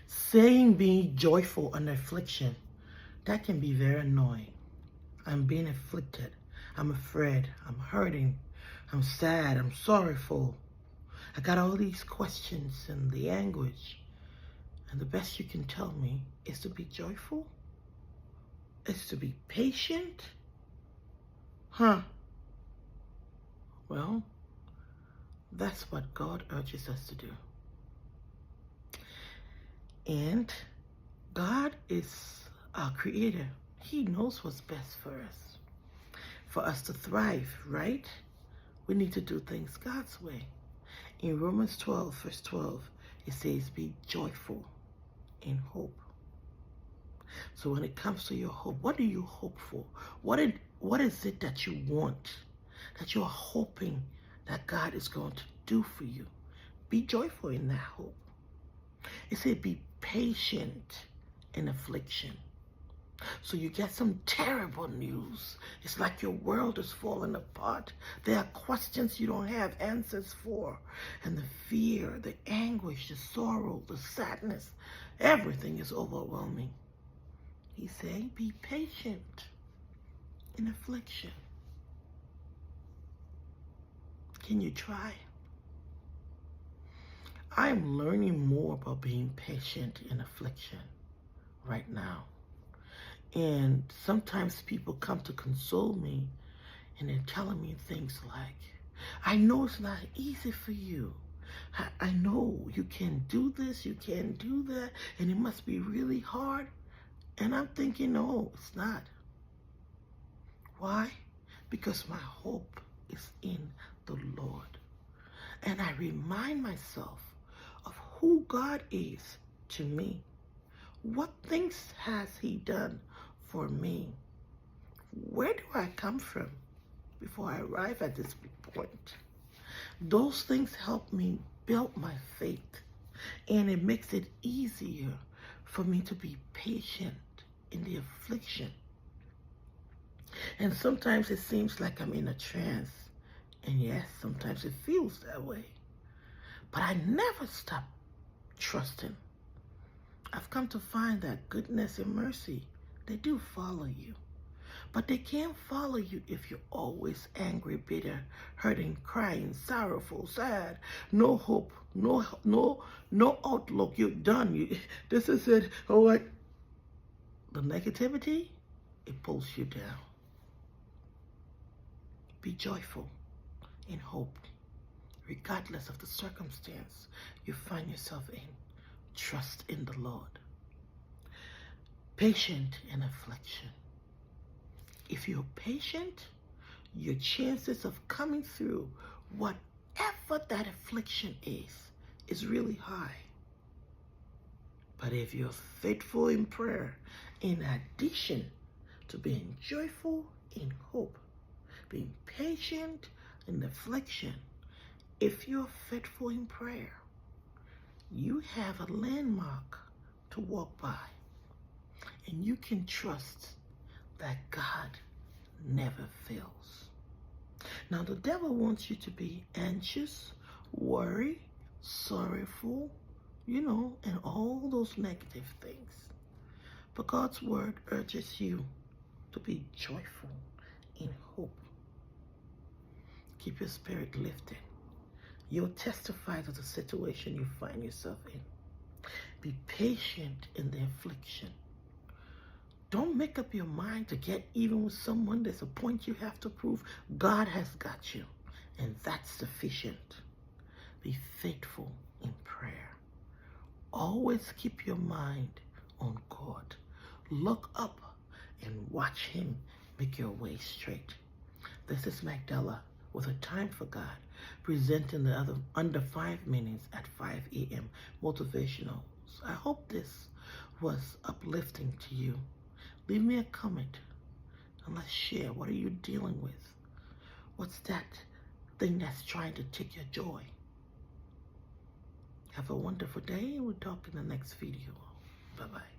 Saying be joyful under affliction, that can be very annoying. I'm being afflicted. I'm afraid. I'm hurting. I'm sad. I'm sorrowful. I got all these questions and the anguish. And the best you can tell me is to be joyful? Is to be patient? Huh? Well, that's what God urges us to do. And God is our creator. He knows what's best for us to thrive, right? We need to do things God's way. In Romans 12, verse 12, it says, be joyful in hope. So when it comes to your hope, what do you hope for? What is it that you want, that you're hoping that God is going to do for you? Be joyful in that hope. It said be patient in affliction. So you get some terrible news. It's like your world is falling apart. There are questions you don't have answers for. And the fear, the anguish, the sorrow, the sadness, everything is overwhelming. He's saying be patient in affliction. Can you try? I'm learning more about being patient in affliction right now. And sometimes people come to console me and they're telling me things like, I know it's not easy for you. I know you can do this, you can do that, and it must be really hard. And I'm thinking, no, it's not. Why? Because my hope is in the Lord. And I remind myself of who God is to me. What things has He done for me? Where do I come from before I arrive at this point? Those things help me build my faith, and it makes it easier for me to be patient in the affliction. And sometimes it seems like I'm in a trance, and yes, sometimes it feels that way. But I never stop trusting. I've come to find that goodness and mercy, they do follow you. But they can't follow you if you're always angry, bitter, hurting, crying, sorrowful, sad, no hope, no outlook. You're done. This is it. Oh, what? The negativity, it pulls you down. Be joyful in hope, regardless of the circumstance you find yourself in. Trust in the Lord. Patient in affliction. If you're patient, your chances of coming through whatever that affliction is really high. But if you're faithful in prayer, in addition to being joyful in hope, being patient in affliction, if you're faithful in prayer, you have a landmark to walk by. And you can trust that God never fails. Now, the devil wants you to be anxious, worried, sorrowful, and all those negative things. But God's word urges you to be joyful in hope. Keep your spirit lifted. You'll testify to the situation you find yourself in. Be patient in the affliction. Don't make up your mind to get even with someone. There's a point you have to prove. God has got you, and that's sufficient. Be faithful in prayer. Always keep your mind on God. Look up and watch Him make your way straight. This is Magdala with a time for God, presenting the other under 5 minutes at 5 a.m. motivationals. I hope this was uplifting to you. Leave me a comment and let's share. What are you dealing with? What's that thing that's trying to take your joy? Have a wonderful day, and we'll talk in the next video. Bye-bye.